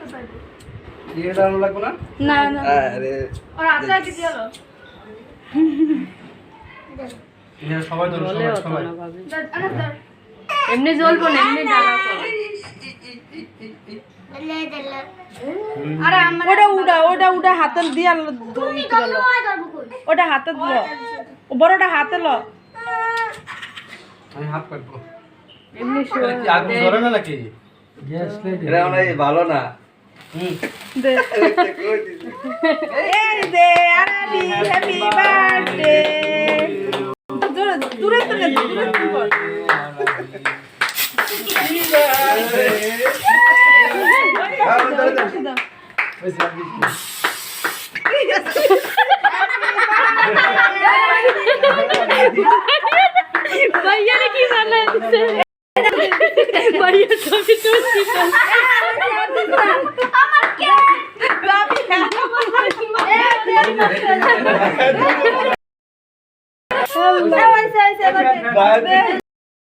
ये डालने लगो ना না না अरे और आता है किती হলো ये সবাই ধরো বলে সবাই হতো সবাই না ভাবি আনাস ধর এমনি জ্বলবো না এমনি জ্বালা করো আরে আমার ওটা উড়া হাতে দিয়া ওটা হাতে দিল বড়টা হাতে ল আমি হাত কাটবো এমনি কি আগুন ধরে না নাকি গ্যাস লাইট এটা মানে ভালো না দে এই দে আরাবি হ্যাপি বার্থডে দূরে দূরে দূরে দূরে কর भैया ने की माना भैया कभी तो আমার কে बाबी